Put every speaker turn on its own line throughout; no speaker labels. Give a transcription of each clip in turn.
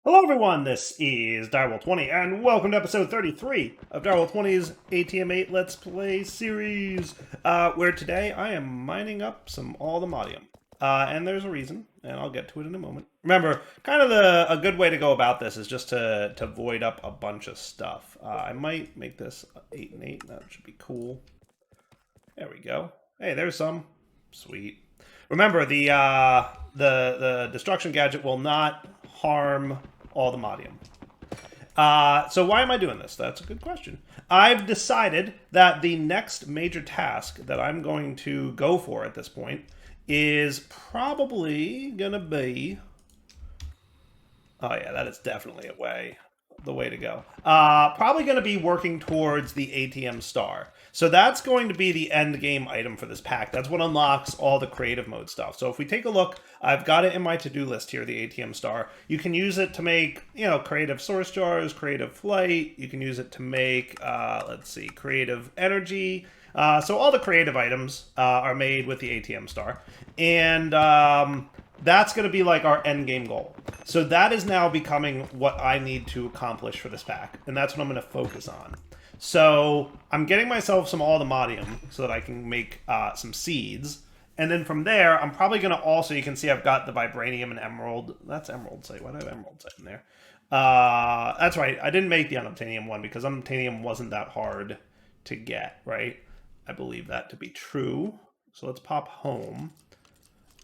Hello everyone, this is Direwolf20, and welcome to episode 33 of Direwolf20's ATM8 Let's Play series, where today I am mining up some all-the-modium. And there's a reason, and I'll get to it in a moment. Remember, kind of a good way to go about this is just to void up a bunch of stuff. I might make this 8 and 8, that should be cool. There we go. Hey, there's some. Sweet. Remember, the destruction gadget will not harm all the modium. So why am I doing this? That's a good question. I've decided that the next major task that I'm going to go for at this point is probably going to be... Oh yeah, that is definitely the way to go. Probably going to be working towards the ATM Star. So that's going to be the end game item for this pack. That's what unlocks all the creative mode stuff. So if we take a look, I've got it in my to-do list here, the ATM Star. You can use it to make, creative source jars, creative flight. You can use it to make, creative energy. So all the creative items are made with the ATM Star. And that's going to be like our end game goal. So that is now becoming what I need to accomplish for this pack. And that's what I'm going to focus on. So I'm getting myself some all-the-modium so that I can make some seeds. And then from there, I'm probably going to also, you can see I've got the vibranium and emerald. That's emerald site. Why do I have emerald site in there? That's right. I didn't make the unobtainium one because unobtainium wasn't that hard to get, right? I believe that to be true. So let's pop home.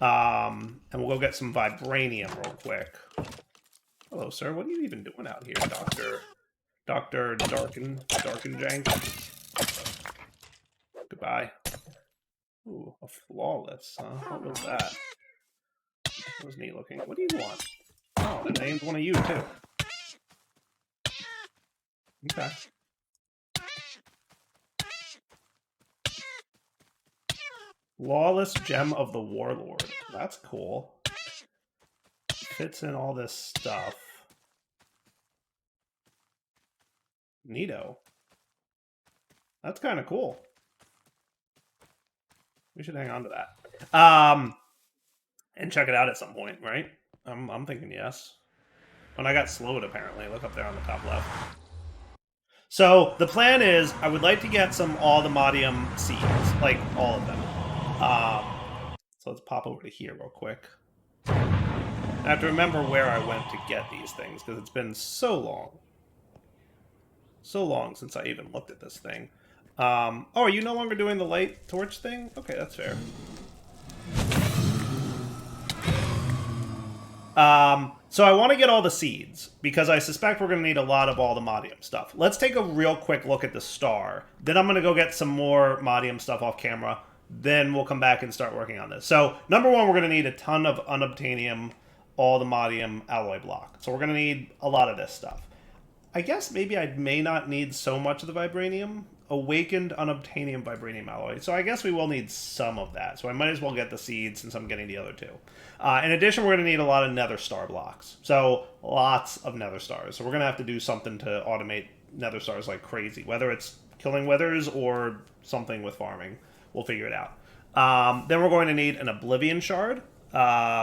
And we'll go get some vibranium real quick. Hello, sir. What are you even doing out here, Dr. Darken Jank? Goodbye. Ooh, a flawless, huh? What was that? That was neat looking. What do you want? Oh, they named one of you, too. Okay. Flawless Gem of the Warlord. That's cool. Fits in all this stuff. Neato. That's kind of cool. We should hang on to that. And check it out at some point, right? I'm thinking yes. When I got slowed, apparently. Look up there on the top left. So the plan is I would like to get some all-the-modium seeds, like all of them. So let's pop over to here real quick. I have to remember where I went to get these things because it's been so long. So long since I even looked at this thing. Oh, are you no longer doing the light torch thing? Okay, that's fair. So I want to get all the seeds, because I suspect we're going to need a lot of all the modium stuff. Let's take a real quick look at the star. Then I'm going to go get some more modium stuff off camera. Then we'll come back and start working on this. So, number one, we're going to need a ton of unobtainium, all the modium alloy block. So we're going to need a lot of this stuff. I guess maybe I may not need so much of the vibranium. Awakened unobtainium vibranium alloy. So I guess we will need some of that. So I might as well get the seeds since I'm getting the other two. In addition, we're going to need a lot of nether star blocks. So lots of nether stars. So we're going to have to do something to automate nether stars like crazy. Whether it's killing withers or something with farming. We'll figure it out. Then we're going to need an oblivion shard,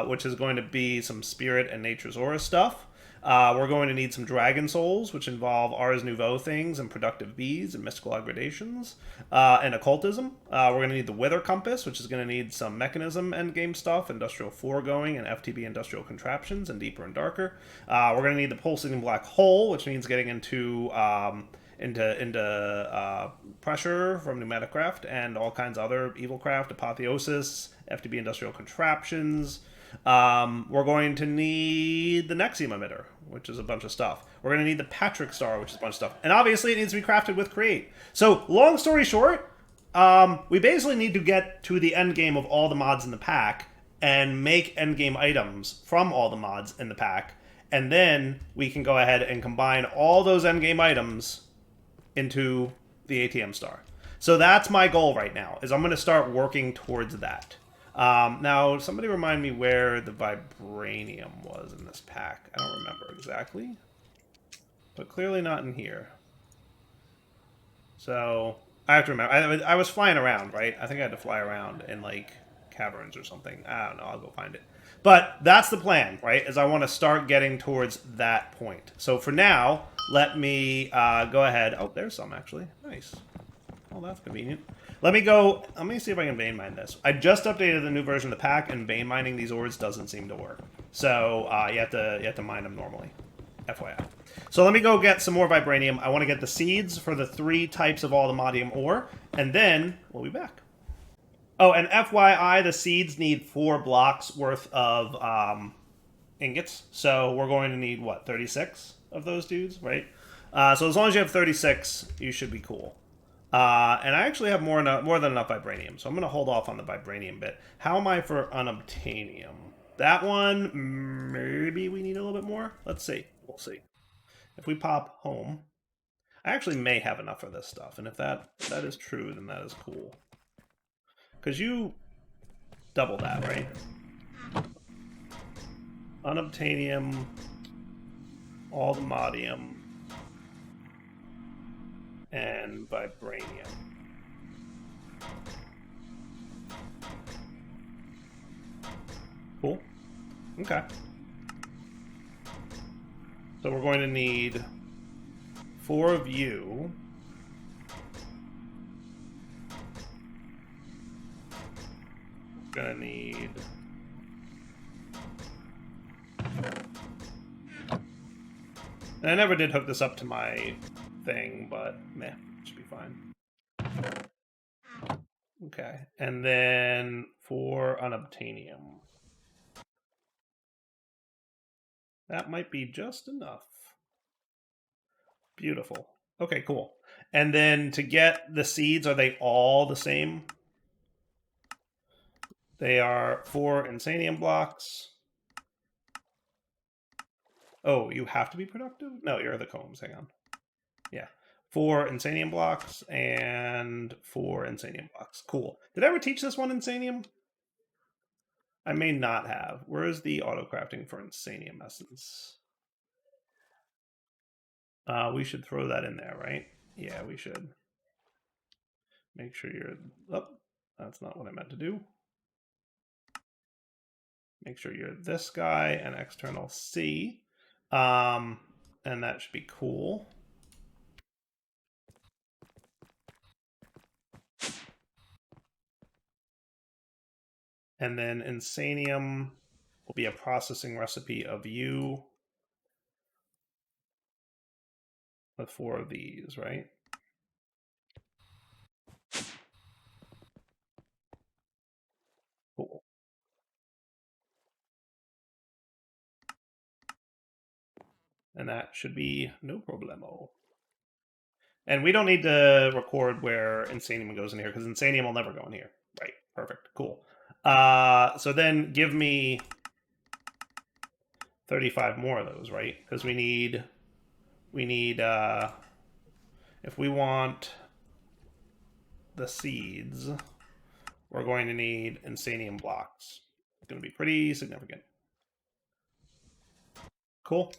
which is going to be some spirit and nature's aura stuff. We're going to need some dragon souls, which involve Ars Nouveau things and productive bees and mystical aggradations, and occultism. We're going to need the wither compass, which is going to need some mechanism endgame stuff, industrial foregoing, and FTB industrial contraptions, and deeper and darker. We're going to need the pulsating black hole, which means getting into pressure from pneumaticraft and all kinds of other evil craft, apotheosis, FTB industrial contraptions. We're going to need the Nexium emitter, which is a bunch of stuff. We're going to need the Patrick Star, which is a bunch of stuff. And obviously it needs to be crafted with Create. So, long story short, we basically need to get to the end game of all the mods in the pack and make end game items from all the mods in the pack. And then we can go ahead and combine all those end game items into the ATM Star. So that's my goal right now, is I'm going to start working towards that. Now, somebody remind me where the vibranium was in this pack. I don't remember exactly, but clearly not in here. So, I have to remember. I was flying around, right? I think I had to fly around in, like, caverns or something. I don't know. I'll go find it. But that's the plan, right? Is I want to start getting towards that point. So for now, let me go ahead. Oh, there's some actually. Nice. Oh, that's convenient. Let me see if I can vein mine this. I just updated the new version of the pack, and vein mining these ores doesn't seem to work. So you have to mine them normally. FYI. So let me go get some more vibranium. I want to get the seeds for the 3 types of allthemodium ore, and then we'll be back. Oh, and FYI, the seeds need 4 blocks worth of ingots. So we're going to need, what, 36 of those dudes, right? So as long as you have 36, you should be cool. And I actually have more than enough vibranium, so I'm going to hold off on the vibranium bit. How am I for unobtainium? That one, maybe we need a little bit more. Let's see. We'll see. If we pop home, I actually may have enough for this stuff, and if that is true, then that is cool. Because you double that, right? Unobtainium, allthemodium, and vibranium. Cool. Okay. So we're going to need 4 of you. We're going to need... And I never did hook this up to my thing, but meh, should be fine. Okay, and then for unobtainium. That might be just enough. Beautiful. Okay, cool. And then to get the seeds, are they all the same? They are 4 insanium blocks. Oh, you have to be productive? No, you're the combs. Hang on. Yeah. 4 insanium blocks and 4 insanium blocks. Cool. Did I ever teach this one insanium? I may not have. Where is the auto crafting for insanium essence? We should throw that in there, right? Yeah, we should. Make sure you're... Oh, that's not what I meant to do. Make sure you're this guy and external C. And that should be cool. And then insanium will be a processing recipe of you with 4 of these, right? Cool. And that should be no problemo. And we don't need to record where insanium goes in here, because insanium will never go in here. Right, perfect, cool. So then give me 35 more of those, right? Because we need, if we want the seeds, we're going to need insanium blocks. It's going to be pretty significant. Cool.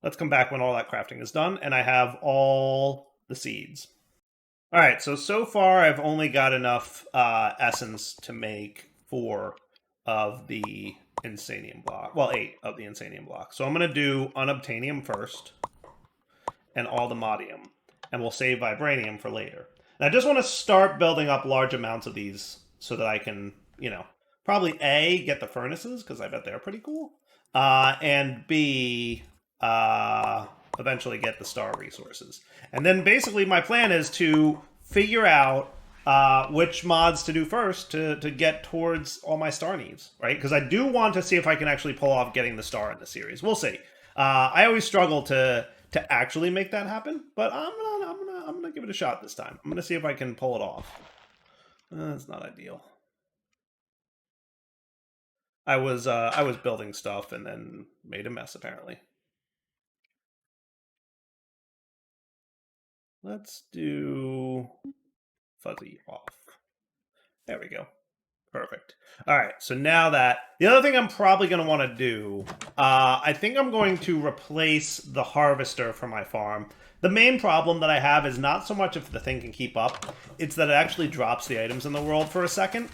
Let's come back when all that crafting is done, and I have all the seeds. All right, so far I've only got enough essence to make 4 of the insanium block. Well, 8 of the insanium blocks. So I'm going to do unobtainium first and allthemodium, and we'll save vibranium for later. And I just want to start building up large amounts of these so that I can, you know, probably A, get the furnaces, because I bet they're pretty cool, and B, eventually get the star resources. And then basically my plan is to figure out which mods to do first to get towards all my star needs, right? Because I do want to see if I can actually pull off getting the star in the series. We'll see. I always struggle to actually make that happen, but I'm gonna give it a shot this time. I'm gonna see if I can pull it off. It's not ideal. I was building stuff and then made a mess apparently. Let's do fuzzy off. There we go. Perfect. All right, so now that... The other thing I'm probably going to want to do, I think I'm going to replace the harvester for my farm. The main problem that I have is not so much if the thing can keep up, it's that it actually drops the items in the world for a second.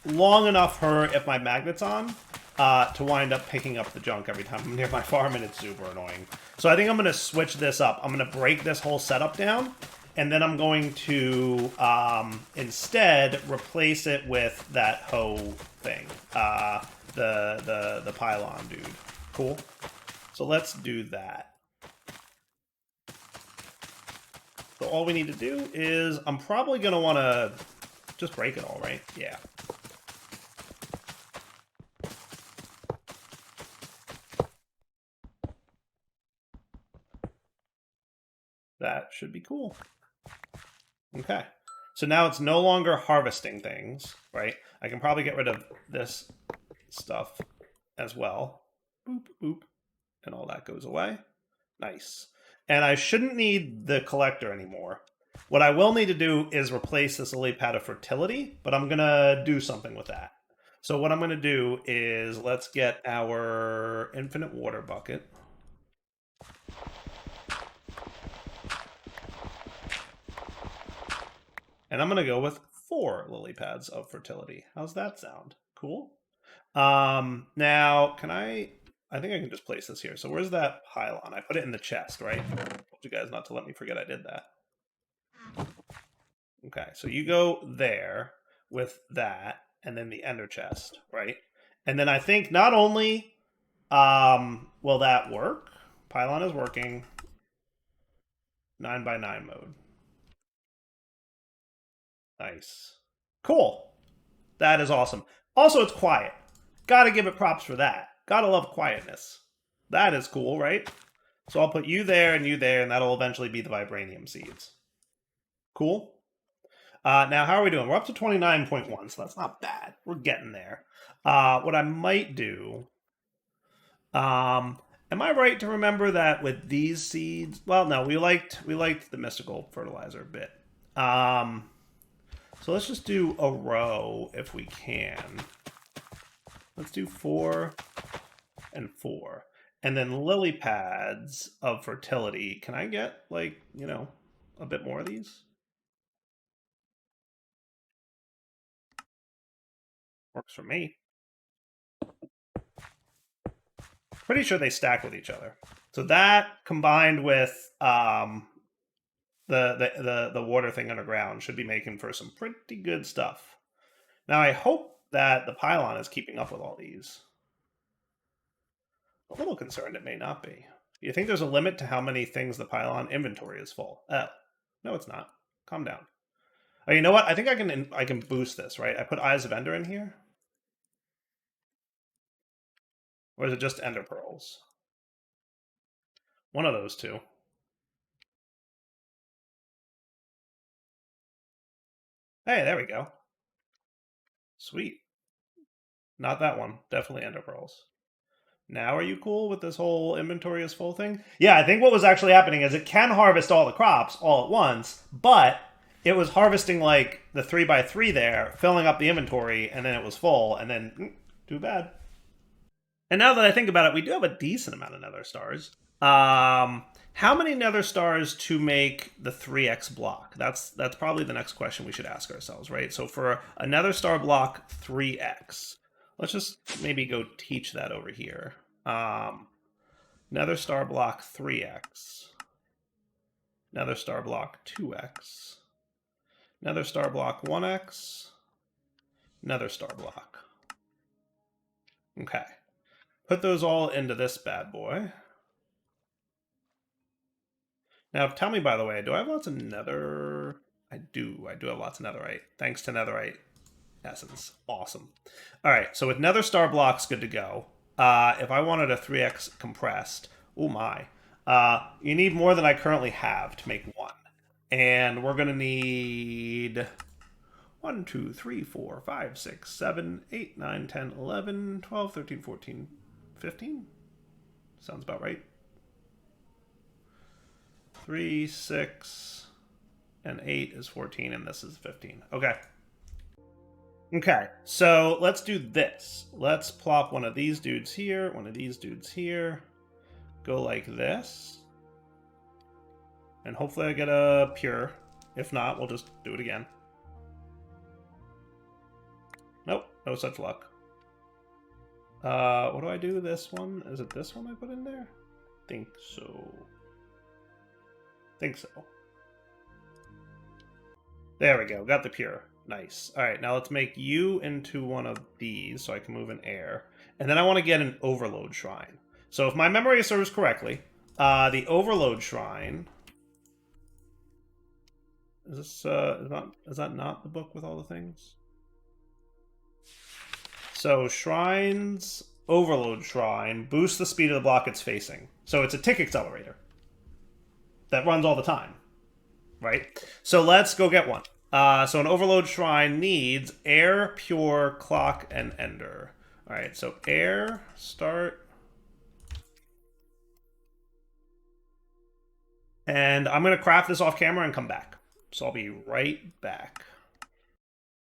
long enough for, if my magnet's on, to wind up picking up the junk every time I'm near my farm, and it's super annoying. So I think I'm going to switch this up. I'm going to break this whole setup down, and then I'm going to instead replace it with that hoe thing, the pylon dude. Cool. So let's do that. So all we need to do is, I'm probably going to want to just break it all, right? Yeah. That should be cool. Okay. So now it's no longer harvesting things, right? I can probably get rid of this stuff as well. Boop, boop. And all that goes away. Nice. And I shouldn't need the collector anymore. What I will need to do is replace this lily pad of fertility, but I'm going to do something with that. So what I'm going to do is let's get our infinite water bucket. And I'm going to go with 4 lily pads of fertility. How's that sound? Cool. Now, I think I can just place this here. So where's that pylon? I put it in the chest, right? I told you guys not to let me forget I did that. Okay, so you go there with that, and then the ender chest, right? And then I think not only will that work, pylon is working, 9x9 mode. Nice. Cool. That is awesome. Also, it's quiet. Gotta give it props for that. Gotta love quietness. That is cool, right? So I'll put you there, and that'll eventually be the vibranium seeds. Cool. Now, how are we doing? We're up to 29.1, so that's not bad. We're getting there. What I might do... am I right to remember that with these seeds... Well, no, we liked the mystical fertilizer a bit. So let's just do a row if we can. Let's do 4 and 4. And then lily pads of fertility. Can I get, like, you know, a bit more of these? Works for me. Pretty sure they stack with each other. So that combined with the water thing underground should be making for some pretty good stuff. Now I hope that the pylon is keeping up with all these. A little concerned it may not be. You think there's a limit to how many things the pylon inventory is full? Oh, no, it's not. Calm down. Oh, you know what? I think I can boost this, right? I put Eyes of Ender in here. Or is it just Ender Pearls? One of those two. Hey, there we go. Sweet. Not that one. Definitely Ender Pearls. Now are you cool with this whole inventory is full thing? Yeah, I think what was actually happening is it can harvest all the crops all at once, but it was harvesting like the 3x3 there, filling up the inventory, and then it was full, and then too bad. And now that I think about it, we do have a decent amount of nether stars. How many nether stars to make the 3x block? That's probably the next question we should ask ourselves, right? So for a nether star block 3x, let's just maybe go teach that over here. Nether star block 3x. Nether star block 2x. Nether star block 1x. Nether star block. Okay. Put those all into this bad boy. Now, tell me, by the way, do I have lots of nether? I do. I do have lots of netherite. Thanks to netherite essence. Awesome. All right, so with nether star blocks good to go. If I wanted a 3x compressed, oh my. You need more than I currently have to make one. And we're going to need 1, 2, 3, 4, 5, 6, 7, 8, 9, 10, 11, 12, 13, 14, 15? Sounds about right. 3, 6, and 8 is 14, and this is 15. Okay. Okay, so let's do this. Let's plop one of these dudes here, one of these dudes here. Go like this. And hopefully I get a pure. If not, we'll just do it again. Nope, No such luck. What do I do? This one? Is it this one I put in there? Think so. Think so. There we go. Got the pure. Nice. All right, now let's make you into one of these so I can move in air. And then I want to get an overload shrine. So if my memory serves correctly, the overload shrine... Is this is that not the book with all the things? So shrines, overload shrine, boost the speed of the block it's facing. So it's a tick accelerator that runs all the time, right? So let's go get one. So an overload shrine needs air, pure, clock, and ender. All right, so air, start. And I'm going to craft this off camera and come back. So I'll be right back.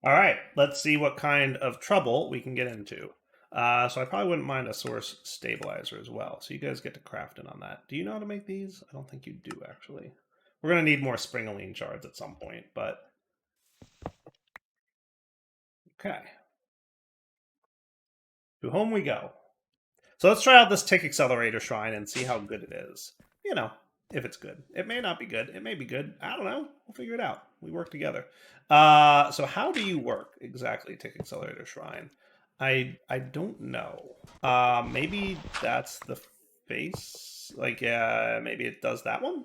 All right, let's see what kind of trouble we can get into. So I probably wouldn't mind a source stabilizer as well. So you guys get to craft in on that. Do you know how to make these? I don't think you do, actually. We're going to need more springaline shards at some point, but... Okay. To home we go. So let's try out this tick accelerator shrine and see how good it is. You know, if it's good. It may not be good. It may be good. I don't know. We'll figure it out. We work together. So how do you work exactly, tick accelerator shrine? I don't know. Maybe that's the face. Like, maybe it does that one.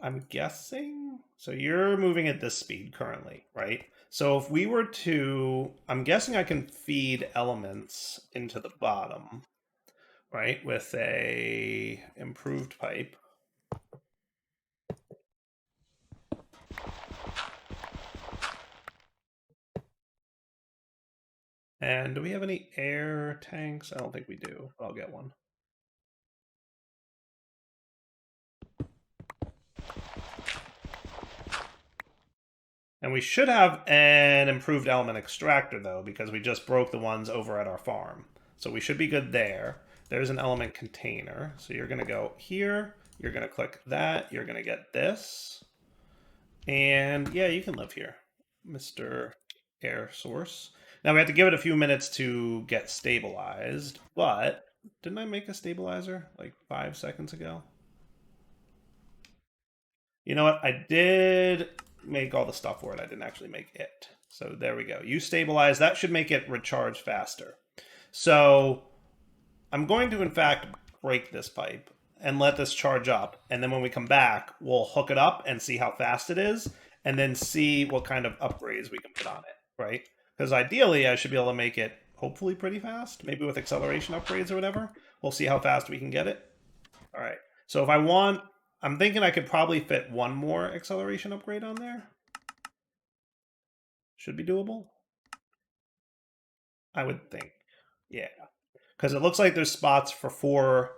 I'm guessing. So you're moving at this speed currently, right? So if we were to, I'm guessing I can feed elements into the bottom, right? With a improved pipe. And do we have any air tanks? I don't think we do. I'll get one. And we should have an improved element extractor, though, because we just broke the ones over at our farm. So we should be good there. There's an element container. So you're going to go here. You're going to click that. You're going to get this. And yeah, you can live here, Mr. Air Source. Now we have to give it a few minutes to get stabilized, but didn't I make a stabilizer like 5 seconds ago? You know what? I did make all the stuff for it. I didn't actually make it. So there we go. You stabilize. That should make it recharge faster. So I'm going to, in fact, break this pipe and let this charge up. And then when we come back, we'll hook it up and see how fast it is. And then see what kind of upgrades we can put on it, right? Because ideally, I should be able to make it hopefully pretty fast. Maybe with acceleration upgrades or whatever. We'll see how fast we can get it. All right. So if I want... I'm thinking I could probably fit one more acceleration upgrade on there. Should be doable. I would think. Yeah. Because it looks like there's spots for four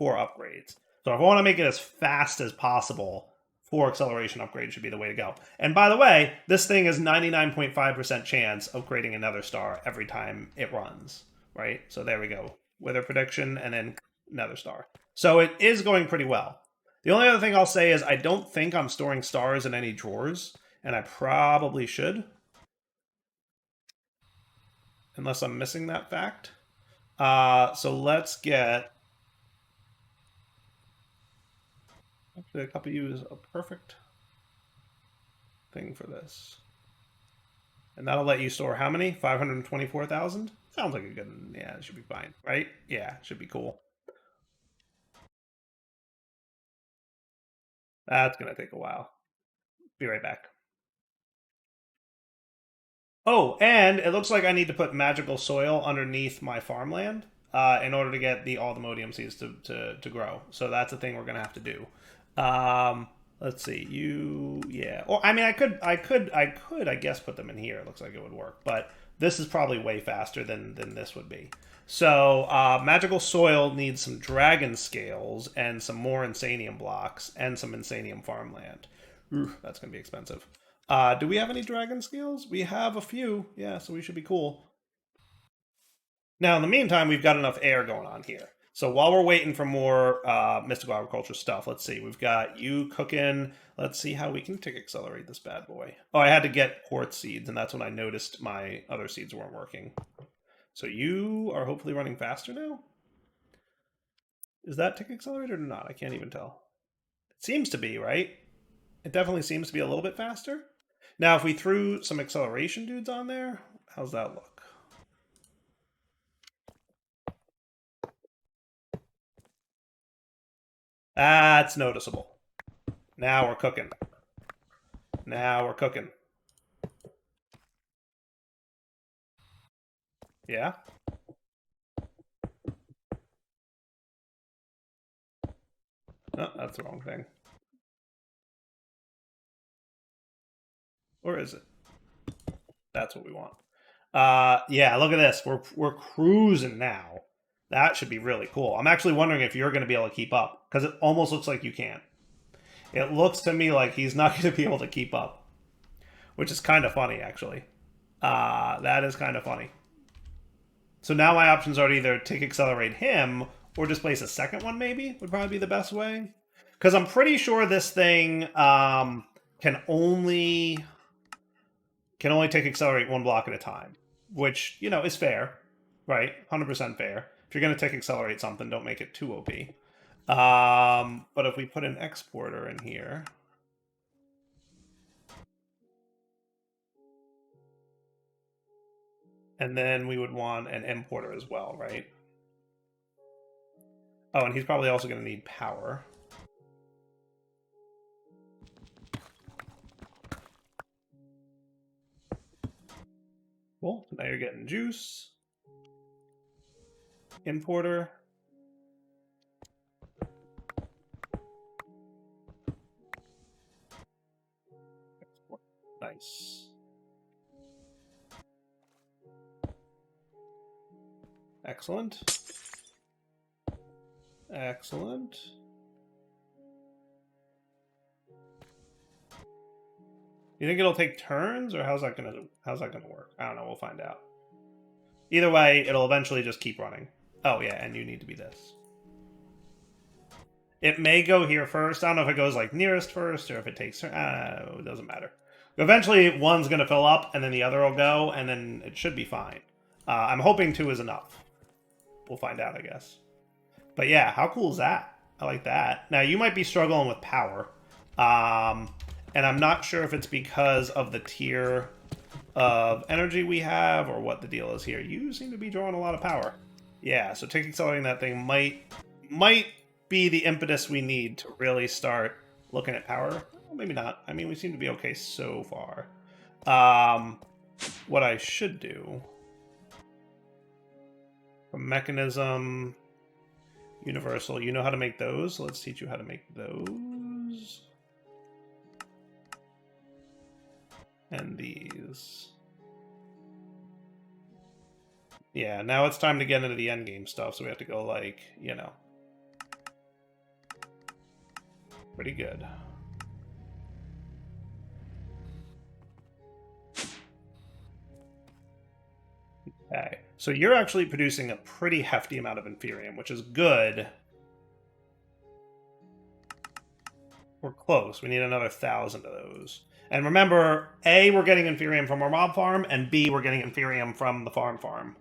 upgrades. So if I want to make it as fast as possible, 4 acceleration upgrades should be the way to go. And by the way, this thing is 99.5% chance of creating another star every time it runs. Right? So there we go. Weather prediction and then another star. So it is going pretty well. The only other thing I'll say is I don't think I'm storing stars in any drawers, and I probably should. Unless I'm missing that fact. So let's get... Actually, a couple use a perfect thing for this. And that'll let you store how many? 524,000? Sounds like a good... Yeah, it should be fine, right? Yeah, it should be cool. That's going to take a while. Be right back. Oh, and it looks like I need to put magical soil underneath my farmland in order to get the all the modium seeds to grow. So that's a thing we're going to have to do. Let's see. Yeah. Or I mean, I could, I guess, put them in here. It looks like it would work. But this is probably way faster than this would be. So magical soil needs some dragon scales and some more insanium blocks and some insanium farmland. Ooh, that's going to be expensive. Do we have any dragon scales? We have a few. Yeah, so we should be cool. Now, in the meantime, we've got enough air going on here. So while we're waiting for more mystical agriculture stuff, let's see. We've got you cooking. Let's see how we can tick accelerate this bad boy. Oh, I had to get quartz seeds, and that's when I noticed my other seeds weren't working. So you are hopefully running faster now? Is that tick accelerated or not? I can't even tell. It seems to be, right? It definitely seems to be a little bit faster. Now, if we threw some acceleration dudes on there, how's that look? That's noticeable. Now we're cooking. Now we're cooking. Yeah? Oh, that's the wrong thing. Or is it? That's what we want. Yeah, look at this. We're cruising now. That should be really cool. I'm actually wondering if you're going to be able to keep up, because it almost looks like you can't. It looks to me like he's not going to be able to keep up, which is kind of funny, actually. That is kind of funny. So now my options are to either take accelerate him or just place a second one, maybe, would probably be the best way. Because I'm pretty sure this thing can only take accelerate one block at a time, which, you know, is fair, right? 100% fair. If you're going to take accelerate something, don't make it too OP. But if we put an exporter in here, and then we would want an importer as well, right? Oh, and he's probably also going to need power. Cool. So now you're getting juice. Importer. Nice. Excellent. Excellent. You think it'll take turns, or how's that gonna work? I don't know. We'll find out. Either way, it'll eventually just keep running. Oh yeah, and you need to be this. It may go here first. I don't know if it goes like nearest first or if it takes. It doesn't matter. Eventually, one's gonna fill up, and then the other will go, and then it should be fine. I'm hoping 2 is enough. We'll find out, I guess. But yeah, how cool is that? I like that. Now, you might be struggling with power. And I'm not sure if it's because of the tier of energy we have or what the deal is here. You seem to be drawing a lot of power. Yeah, so tick accelerating that thing might be the impetus we need to really start looking at power. Well, maybe not. I mean, we seem to be okay so far. What I should do... Mechanism... Universal. You know how to make those, so let's teach you how to make those. And these. Yeah, now it's time to get into the endgame stuff, so we have to go, like, you know. Pretty good. Okay, so you're actually producing a pretty hefty amount of Inferium, which is good. We're close. We need another 1,000 of those. And remember, A, we're getting Inferium from our mob farm, and B, we're getting Inferium from the farm.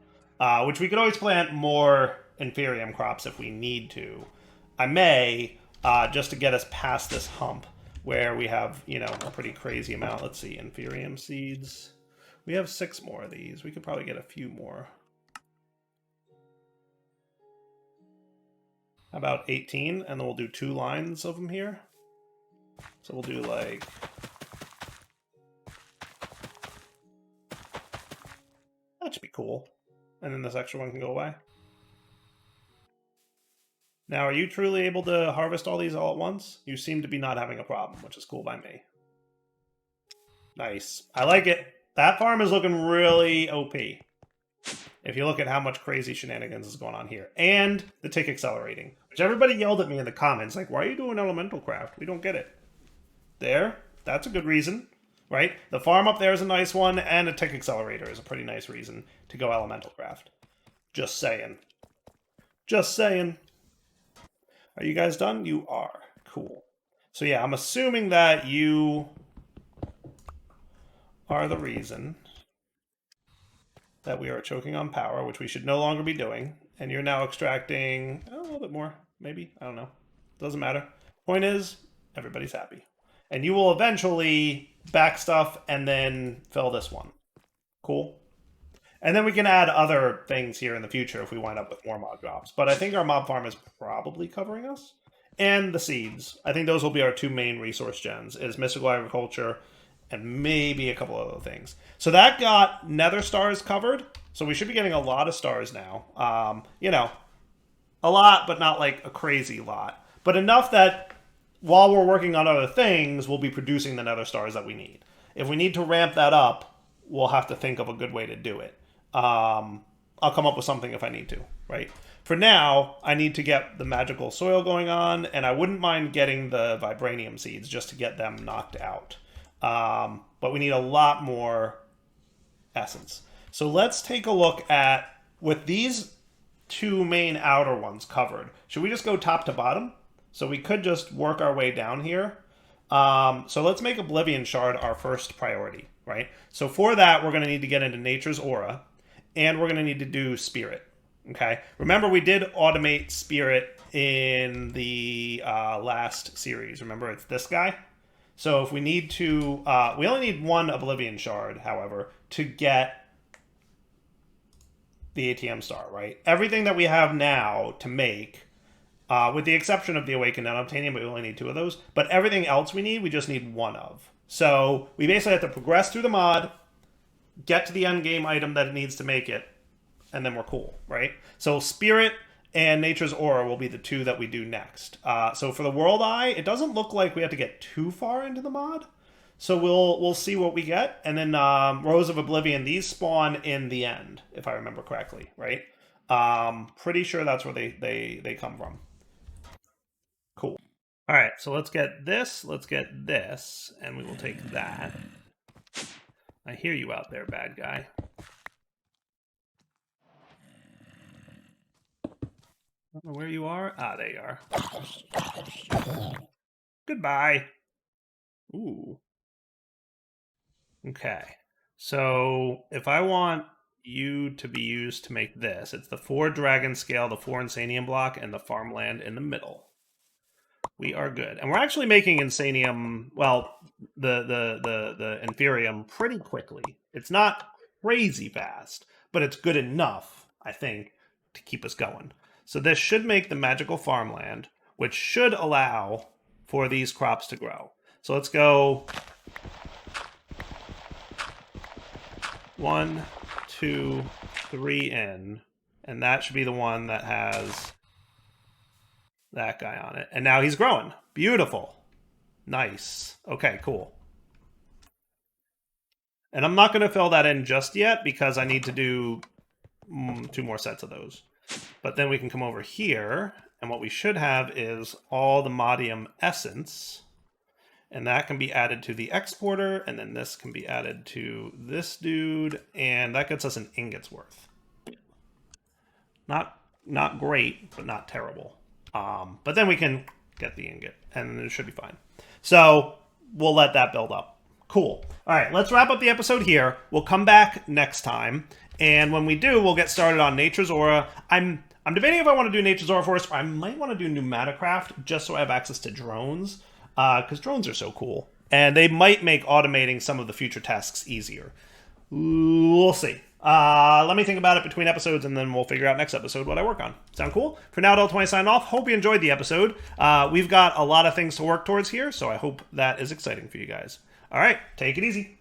Which we could always plant more Inferium crops if we need to. I may, just to get us past this hump, where we have, you know, a pretty crazy amount. Let's see, Inferium seeds. We have 6 more of these. We could probably get a few more. How about 18? And then we'll do 2 lines of them here. So we'll do like... That should be cool. And then this extra one can go away. Now, are you truly able to harvest all these all at once? You seem to be not having a problem, which is cool by me. Nice. I like it. That farm is looking really OP. If you look at how much crazy shenanigans is going on here. And the tick accelerating. Which everybody yelled at me in the comments, like, why are you doing elemental craft? We don't get it. There. That's a good reason. Right? The farm up there is a nice one, and a tick accelerator is a pretty nice reason to go elemental craft. Just saying. Just saying. Are you guys done? You are. Cool. So yeah, I'm assuming that you are the reason that we are choking on power, which we should no longer be doing. And you're now extracting a little bit more, maybe. I don't know. Doesn't matter. Point is, everybody's happy. And you will eventually back stuff and then fill this one. Cool. And then we can add other things here in the future if we wind up with more mob drops. But I think our mob farm is probably covering us. And the seeds. I think those will be our two main resource gens, is Mystical Agriculture and maybe a couple other things. So that got nether stars covered. So we should be getting a lot of stars now. You know, a lot, but not like a crazy lot. But enough that while we're working on other things, we'll be producing the nether stars that we need. If we need to ramp that up, we'll have to think of a good way to do it. I'll come up with something if I need to, right? For now, I need to get the magical soil going on, and I wouldn't mind getting the vibranium seeds just to get them knocked out. But we need a lot more essence. So let's take a look at, with these two main outer ones covered, should we just go top to bottom? So we could just work our way down here. So let's make Oblivion Shard our first priority, right? So for that, we're going to need to get into Nature's Aura, and we're going to need to do Spirit, okay? Remember, we did automate Spirit in the last series. Remember, it's this guy? So if we need to, we only need one Oblivion Shard, however, to get the ATM Star, right? Everything that we have now to make, with the exception of the Awakened and Obtainium, but we only need two of those. But everything else we need, we just need one of. So we basically have to progress through the mod, get to the end game item that it needs to make it, and then we're cool, right? So Spirit and Nature's Aura will be the two that we do next. So for the World Eye, it doesn't look like we have to get too far into the mod. So we'll see what we get. And then Rose of Oblivion, these spawn in the end, if I remember correctly, right? Pretty sure that's where they come from. Cool. All right, so let's get this, and we will take that. I hear you out there, bad guy. I don't know where you are. Ah, there you are. Goodbye. Ooh. Okay. So if I want you to be used to make this, it's the 4 dragon scale, the 4 insanium block, and the farmland in the middle. We are good. And we're actually making insanium, well, the inferium pretty quickly. It's not crazy fast, but it's good enough, I think, to keep us going. So this should make the magical farmland, which should allow for these crops to grow. So let's go 1, 2, 3 in, and that should be the one that has that guy on it. And now he's growing. Beautiful. Nice. Okay, cool. And I'm not going to fill that in just yet because I need to do 2 more sets of those. But then we can come over here, and what we should have is all the Modium Essence. And that can be added to the exporter, and then this can be added to this dude, and that gets us an ingot's worth. Not great, but not terrible. But then we can get the ingot, and it should be fine. So we'll let that build up. Cool. All right, let's wrap up the episode here. We'll come back next time, and when we do, we'll get started on Nature's Aura. I'm debating if I want to do Nature's Aura first, or I might want to do Pneumaticraft just so I have access to drones, because drones are so cool. And they might make automating some of the future tasks easier. We'll see. Let me think about it between episodes, and then we'll figure out next episode what I work on. Sound cool? For now, Del20 sign off. Hope you enjoyed the episode. We've got a lot of things to work towards here, so I hope that is exciting for you guys. All right, take it easy.